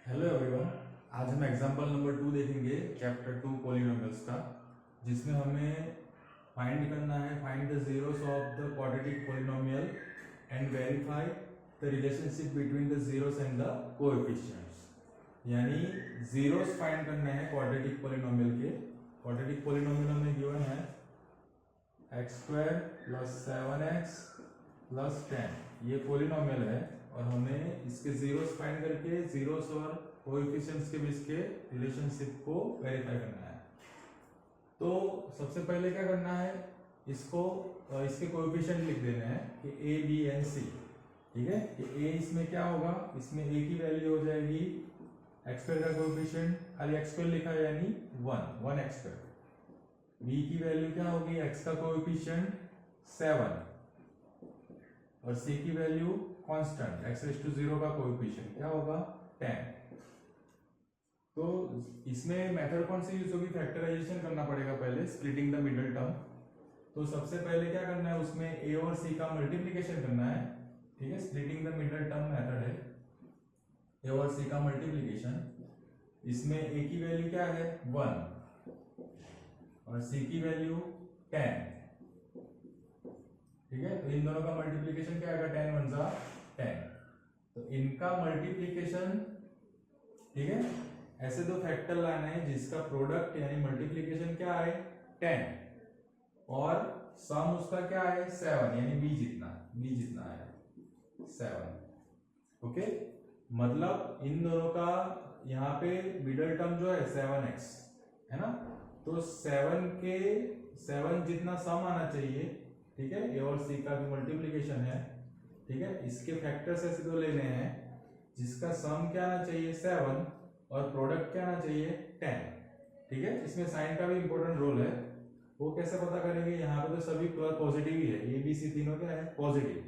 Hello everyone. आज हम example number 2 देखेंगे चैप्टर 2 पॉलिनोमियल्स का, जिसमें हमें find the zeros of the quadratic polynomial and verify the relationship between the zeros and the coefficients. यानी zeros find करने हैं क्वाड्रेटिक पॉलिनोमियल के। क्वाड्रेटिक पॉलिनोमियल हमें गिवन है x² + 7x + 10। ये पॉलिनोमियल है और हमें इसके जीरोस फाइंड करके जीरोस और कोएफिशिएंट्स के बीच के रिलेशनशिप को वेरीफाई करना है। तो सबसे पहले क्या करना है, इसके कोएफिशिएंट लिख देने हैं कि a b and c। ठीक है, कि a इसमें क्या होगा, इसमें a की वैल्यू हो जाएगी x² का कोएफिशिएंट, खाली x² लिखा है यानी 1x²। b की वैल्यू क्या होगी, x का कोएफिशिएंट 7 और c की वैल्यू कांस्टेंट x⁻0 का कोएफिशिएंट क्या होगा 10। तो इसमें मेथड कौन सी यूज होगी, फैक्टराइजेशन करना पड़ेगा पहले, स्प्लिटिंग द मिडिल टर्म। तो सबसे पहले क्या करना है, उसमें a और c का मल्टीप्लिकेशन करना है। ठीक है, splitting the middle term method है, a और c का मल्टीप्लिकेशन। इसमें a की वैल्यू क्या है 1 और c की वैल्यू 10। ठीक है, तो इन दोनों का मल्टीप्लिकेशन क्या आएगा 10 × 1 10। तो इनका मल्टीप्लिकेशन, ठीक है, ऐसे दो फैक्टर लाने हैं जिसका प्रोडक्ट यानी मल्टीप्लिकेशन क्या है 10 और सम उसका क्या है 7, यानी b जितना है 7। ओके, मतलब इन दोनों का यहाँ पे मिडिल टर्म जो है 7x है ना, तो 7 जितना सम आना चाहिए। ठीक है, a और c का भी मल्टीप्लिकेशन है। ठीक है, इसके फैक्टर्स ऐसे दो लेने हैं जिसका सम क्या आना चाहिए 7 और प्रोडक्ट क्या आना चाहिए 10। ठीक है, इसमें साइन का भी इंपॉर्टेंट रोल है। वो कैसे पता करेंगे, यहाँ पे तो सभी पॉजिटिव ही है, a b c तीनों क्या है पॉजिटिव।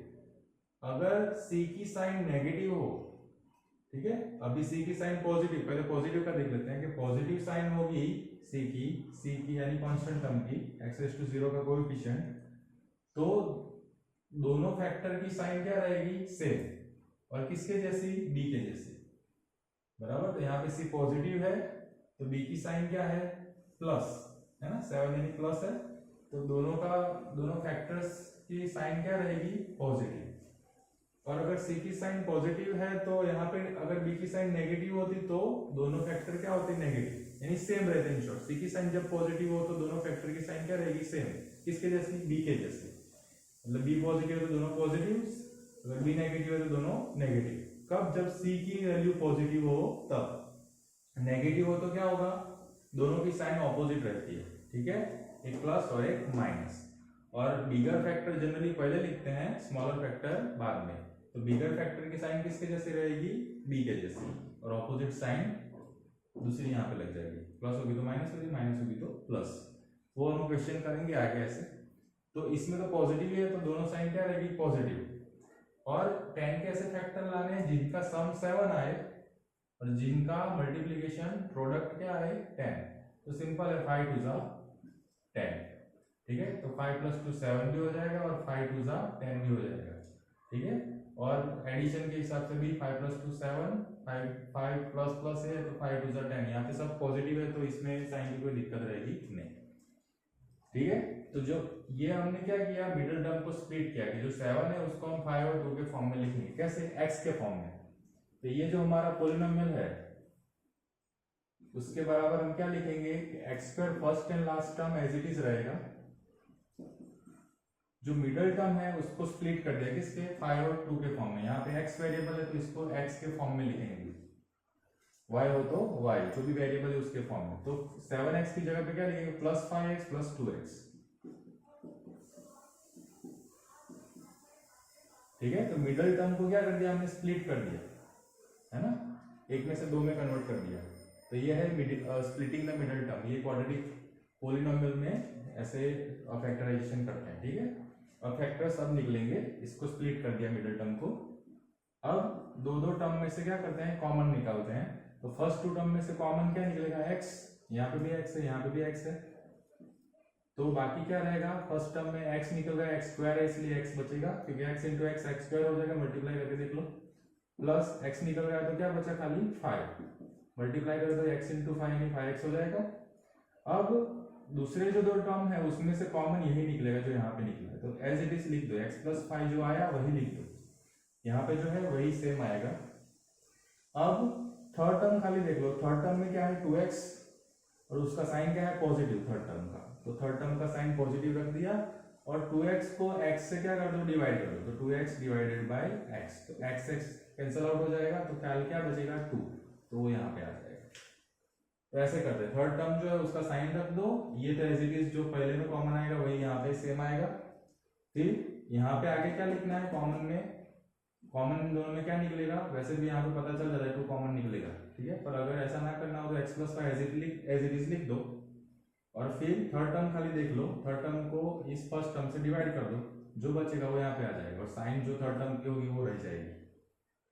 अगर c की साइन नेगेटिव हो, ठीक है, अभी c की साइन पॉजिटिव, पहले पॉजिटिव का देख लेते हैं कि पॉजिटिव साइन होगी c की यानी कांस्टेंट टर्म की x⁻0 का कोएफिशिएंट, तो दोनों फैक्टर की साइन क्या रहेगी सेम और किसके जैसी b के जैसी, बराबर। तो यहाँ पे c पॉजिटिव है तो b की साइन क्या है प्लस, है ना, 7 यानी प्लस है, तो दोनों फैक्टर्स की साइन क्या रहेगी पॉजिटिव। और अगर c की साइन पॉजिटिव है तो यहाँ पे अगर b की साइन नेगेटिव होती तो दोनों फैक्टर क्या होते नेगेटिव, यानी सेम रहते हैं। इन शॉर्ट, c की साइन जब पॉजिटिव हो तो दोनों फैक्टर की साइन क्या रहेगी सेम, किसके जैसी b के जैसी। मतलब b पॉजिटिव है तो दोनों पॉजिटिव, अगर b नेगेटिव है तो दोनों नेगेटिव। कब, जब c की वैल्यू पॉजिटिव हो तब। नेगेटिव हो तो क्या होगा, दोनों की साइन ऑपोजिट रहती है। ठीक है, एक प्लस और एक माइनस। और बिगर फैक्टर जनरली पहले लिखते हैं, स्मॉलर फैक्टर बाद में। तो बिगर फैक्टर की साइन किसके जैसी रहेगी b के जैसी, और ऑपोजिट साइन दूसरी यहाँ पे लग जाएगी, प्लस होगी तो माइनस होगी, माइनस होगी तो प्लस। वो हम क्वेश्चन करेंगे आगे ऐसे। तो इसमें तो पॉजिटिव है तो दोनों साइन क्या रहेगी पॉजिटिव। और 10 के ऐसे फैक्टर लाने हैं जिनका सम 7 आए और जिनका मल्टीप्लिकेशन प्रोडक्ट क्या है 10। तो सिंपल है, 5 2 जा 10। ठीक है, तो 5 + 2 7 भी हो जाएगा और 5 2 जा 10 भी हो जाएगा। ठीक है, और एडिशन के हिसाब से भी 5 + 2 7, 5 प्लस प्लस है तो 5 2 जा 10। यहाँ पे सब पॉजिटिव है तो इसमें साइन की कोई दिक्कत रहेगी नहीं। ठीक है, तो जो ये हमने क्या किया, मिडिल टर्म को स्प्लिट किया कि जो 7 है उसको हम 5 और 2 के फॉर्म में लिखेंगे। कैसे, x के फॉर्म में। तो ये जो हमारा पॉलिनोमियल है उसके बराबर हम क्या लिखेंगे कि x² first and last term as it is रहेगा, जो मिडिल टर्म है उसको स्प्लिट कर दिया किसके 5 और 2 के फॉर्म में। यहाँ पे x वेरिएबल है तो इसको x के फॉर्म में लिखेंगे, y हो तो y, जो भी वेरिएबल है उसके फॉर्म में। तो 7x की जगह पे क्या लिखेंगे +5x + 2x। ठीक है, तो मिडिल टर्म को क्या कर दिया हमने स्प्लिट कर दिया, है ना, एक में से दो में कन्वर्ट कर दिया। तो ये है स्प्लिटिंग द मिडिल टर्म। ये क्वाड्रेटिक पॉलिनोमियल में ऐसे फैक्टराइजेशन करते हैं। ठीक है, अब फैक्टर्स अब निकलेंगे, इसको स्प्लिट कर दिया मिडिल टर्म को। अब दो टर्म में से क्या करते हैं कॉमन निकालते हैं। तो फर्स्ट 2 टर्म में से कॉमन क्या निकलेगा x, यहाँ पे भी x है यहाँ पे भी x है, तो बाकी क्या रहेगा, फर्स्ट टर्म में x निकल रहा है x² है इसलिए x बचेगा, क्योंकि x × x x² हो जाएगा, मल्टीप्लाई करके देख लो, प्लस एक्स निकल रहा है तो क्या बचा खाली 5, मल्टीप्लाई करो तो x इंटू 5 यानी 5x हो जाएगा। अब दूसरे जो दो टर्म है उसमें से कॉमन यही निकलेगा जो यहाँ पे निकला है, तो एज इट इज लिख दो, x प्लस 5 जो आया वही लिख दो, यहाँ पे जो है वही सेम आएगा। अब थर्ड टर्म खाली देख लो, थर्ड टर्म में क्या है 2x और उसका साइन क्या है पॉजिटिव थर्ड टर्म का, तो थर्ड टर्म का साइन पॉजिटिव रख दिया और 2x को x से क्या कर दो डिवाइड कर दो, तो 2x डिवाइडेड बाय x, तो x कैंसिल आउट हो जाएगा तो क्या बचेगा 2, तो वो यहाँ पे आ जाएगा। तो ऐसे करते हैं, थर्ड टर्म जो है उसका साइन रख दो, ये तो एज इट इज जो पहले में कॉमन आएगा वही यहाँ पे सेम आएगा। फिर यहाँ पे आगे क्या लिखना है कॉमन में, कॉमन इन दोनों में क्या निकलेगा, वैसे भी यहाँ पे पता चल जाता है 2 कॉमन निकलेगा, ठीक है, पर अगर ऐसा ना करना हो तो x plus 5 as it is लिख दो और फिर थर्ड टर्म खाली देख लो, थर्ड टर्म को इस फर्स्ट टर्म से डिवाइड कर दो, जो बचेगा वो यहाँ पे आ जाएगा और साइन जो थर्ड टर्म की होगी वो रह जाएगी,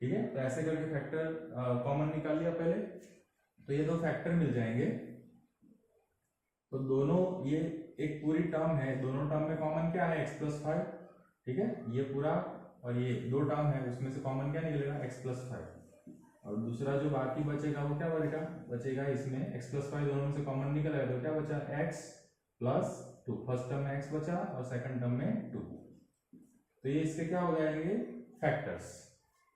ठीक है। तो ऐसे करके फैक्टर कॉमन निकाल लिया पहले, तो ये दो फैक्टर मिल जाएंगे, तो दोनों ये एक पूरी टर्म है, दोनों टर्म में कॉमन क्या है x प्लस 5, ठीक है, ये पूरा और ये दो टर्म है उसमें से कॉमन क्या निकलेगा x प्लस 5, और दूसरा जो बाकी बचेगा वो क्या बचेगा इसमें x प्लस 5 दोनों में से कॉमन निकल आएगा तो क्या बचा x प्लस 2, फर्स्ट टर्म में x बचा और सेकंड टर्म में 2, तो ये इसके क्या हो जाएंगे फैक्टर्स,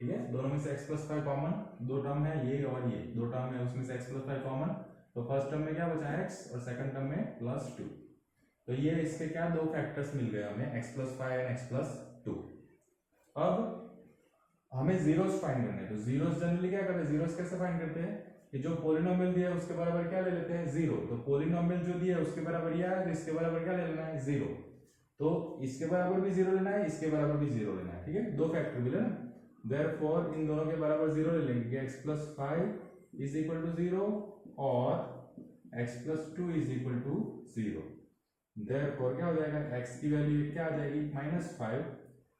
ठीक है, दोनों में से x प्लस 5 कॉमन, दो टर्म है ये और ये दो टर्म है उसमें से x प्लस 5 कॉमन, तो फर्स्ट टर्म में क्या बचा x और सेकंड टर्म में प्लस 2, तो ये इसके क्या दो फैक्टर्स मिल गए हमें x plus 5 and x plus 2। अब हमें जीरोस फाइंड करने हैं, तो जीरोस जनरली क्या करते हैं, जीरोस कैसे फाइंड करते हैं कि जो पोलिनोमियल दिया है उसके बराबर क्या ले लेते हैं 0, तो पोलिनोमियल जो दिया है उसके बराबर यह है तो इसके बराबर क्या ले लेना है 0, तो इसके बराबर भी 0 लेना है, इसके बराबर भी 0 लेना है, ठीक है, दो फैक्टर मिले ना, देयरफॉर इन दोनों के बराबर 0 ले लेंगे, x plus 5 is equal to 0 और x plus 2 is equal to 0, therefore क्या हो जाएगा x की वैल्यू क्या आ जाएगी -5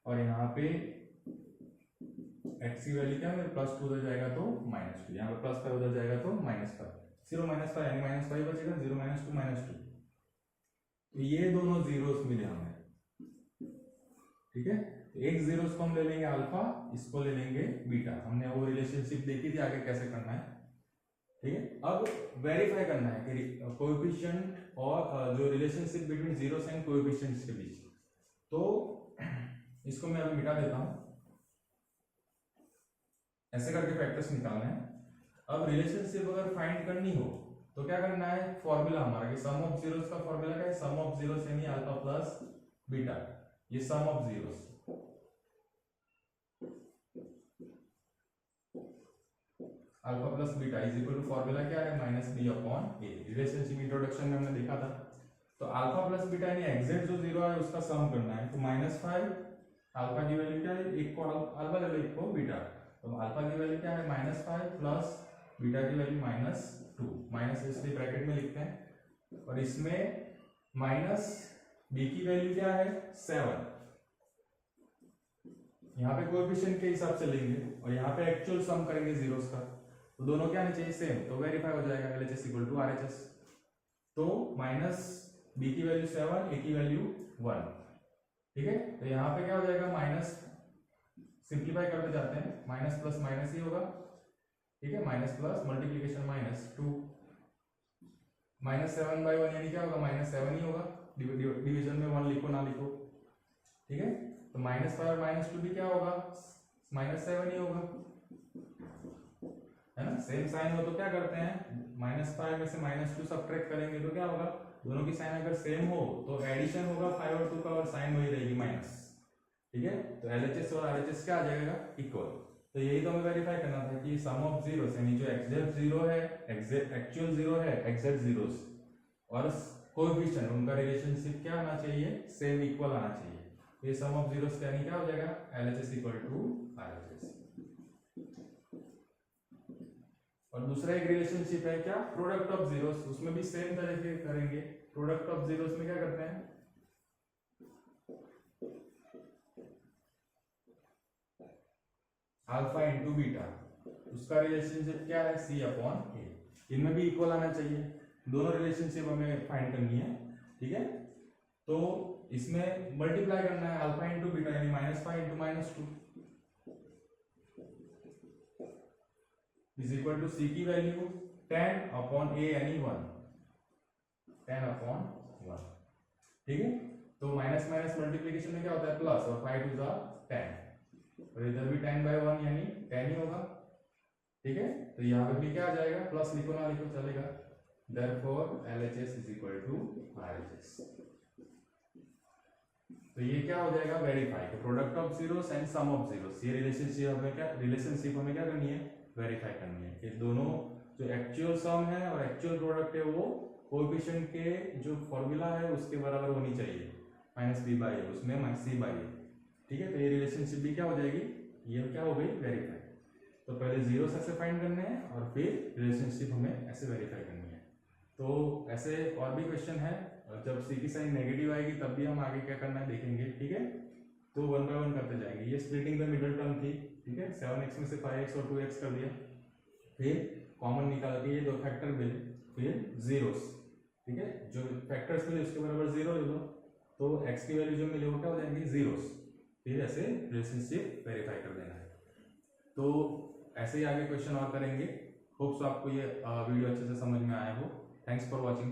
और यहाँ पे x की वैल्यू क्या है प्लस 2 उधर जाएगा तो -2, यहाँ पे प्लस 5 उधर जाएगा तो -5, 0 -5 यानी -5 बचेगा, 0 -2 -2, तो ये दोनों जीरोस मिले हमें, ठीक है, एक जीरोस को हम ले लेंगे अल्फा, इसको ले लेंगे बीटा, हमने वो रिलेशनशिप देखी थी आगे कैसे करना है, ठीक है। अब वेरीफाई करना है कि कोएफिशिएंट और जो relationship between zeros and coefficients के बीच, तो इसको मैं अभी मिटा देता हूं, ऐसे करके फैक्टर्स निकालना है। अब रिलेशनशिप अगर फाइंड करनी हो तो क्या करना है, फॉर्मूला हमारा कि सम ऑफ जीरोस का फॉर्मूला क्या है, सम ऑफ जीरोस यानी अल्फा प्लस बीटा, ये sum of zeros, alpha plus beta is equal to formula क्या है -b/a, रिलेशनशिप इंट्रोडक्शन में हमने देखा था, तो अल्फा प्लस बीटा यानी एग्जैक्ट जो जीरो है उसका सम करना है, तो -5 अल्फा की वैल्यू क्या है, एक को अल्फा ले लो एक को बीटा, तो अल्फा की वैल्यू क्या है -5 प्लस बीटा की वैल्यू -2, माइनस इसलिए ब्रैकेट में लिखते हैं, और इसमें माइनस बी की वैल्यू क्या है 7, यहाँ पे कोएफिशिएंट के हिसाब से लेंगे और यहाँ पे एक्चुअल सम करेंगे जीरोस का, तो दोनों क्या आने चाहिए सेम, तो वेरीफाई हो जाएगा LHS इक्वल टू RHS, तो माइनस बी की वैल्यू 7, ए की वैल्यू 1, ठीक है, तो यहाँ पे क्या हो जाएगा माइनस, सिंप्लीफाई करते जाते हैं, माइनस प्लस माइनस ही होगा, ठीक है, माइनस प्लस मल्टीप्लीकेशन -2, -7/1 यानी क्या होगा -7 ही होगा, डिवीजन में 1 लिखो ना लिखो, ठीक है, तो -5 और -2 भी क्या होगा -7 ही होगा, है ना, सेम साइन हो तो क्या करते हैं -5 में से -2 सब्ट्रैक्ट करेंगे तो क्या होगा, दोनों की साइन अगर सेम हो तो एडिशन होगा 5 और 2 का और साइन वही रहेगी माइनस, ठीक है, तो LHS और RHS क्या आ जाएगा इक्वल, तो यही तो हमें वेरीफाई करना था कि सम ऑफ जीरोस यानी जो एग्जैक्ट जीरो है, एक्चुअल जीरो है, एग्जैक्ट जीरोस और कोएफिशिएंट उनका रिलेशनशिप क्या आना चाहिए, सेम इक्वल आना चाहिए, ये सम ऑफ जीरोस यानी क्या हो जाएगा LHS इक्वल टू RHS। और दूसरा एक रिलेशनशिप है क्या, प्रोडक्ट ऑफ जीरोस, उसमें भी सेम तरीके करेंगे, प्रोडक्ट ऑफ जीरोस में क्या करते हैं, अल्फा इंटू बीटा, उसका रिलेशनशिप क्या है C/A, इनमें भी इक्वल आना चाहिए, दोनों रिलेशनशिप हमें फाइंड करनी है, ठीक है, तो इसमें मल्टीप्लाई करना है अल्फा इंटू बीटा यानी -5 इंटू -2, इज इक्वल टू सी की वैल्यू 10 अपॉन ए यानी 1, 10 अपॉन 1, ठीक है। तो माइनस माइनस मल्टीप्लीकेशन में क्या होता है प्लस, और 5 टू 10, और इधर भी 10/1 यानी 10 ही होगा, ठीक है। तो यहाँ पे भी क्या आ जाएगा, प्लस लिखो ना लिखो चलेगा, therefore LHS is equal to RHS। तो ये क्या हो जाएगा, वेरीफाई, तो product of zeros and sum of zeros, ये रिलेशनशिप हमें क्या करनी है, वेरीफाई करनी है कि दोनों जो एक्चुअल सम है और एक्चुअल प्रोडक्ट है वो कोएफिशिएंट के जो फॉर्मूला है उसके बराबर होनी चाहिए, -b/a उसमें -c/a, ठीक है। तो ये रिलेशनशिप भी क्या हो जाएगी, ये क्या हो गई, वेरीफाई। तो पहले जीरोस ऐसे फाइंड करने हैं और फिर रिलेशनशिप हमें ऐसे वेरीफाई करनी है। तो ऐसे और भी क्वेश्चन है, और जब सी की साइन नेगेटिव आएगी तब भी हम आगे क्या करना है देखेंगे, ठीक है। तो 1 बाय 1 करते जाएंगे। ये स्प्लिटिंग द मिडिल टर्म थी, ठीक है। 7x में से 5x और 2x कर दिया, फिर कॉमन निकाल के ये दो फैक्टर मिले, फिर जीरोस, ठीक है। जो फैक्टर्स मिले उसके बराबर जीरो ले लो, तो x की वैल्यू जो मिले वो क्या हो जाएंगी, जीरोस, फिर ऐसे रिलेशनशिप वेरीफाई कर देना है। तो ऐसे ही आगे क्वेश्चन और करेंगे। होप्स आपको ये वीडियो अच्छे से समझ में आया हो। Thanks for watching.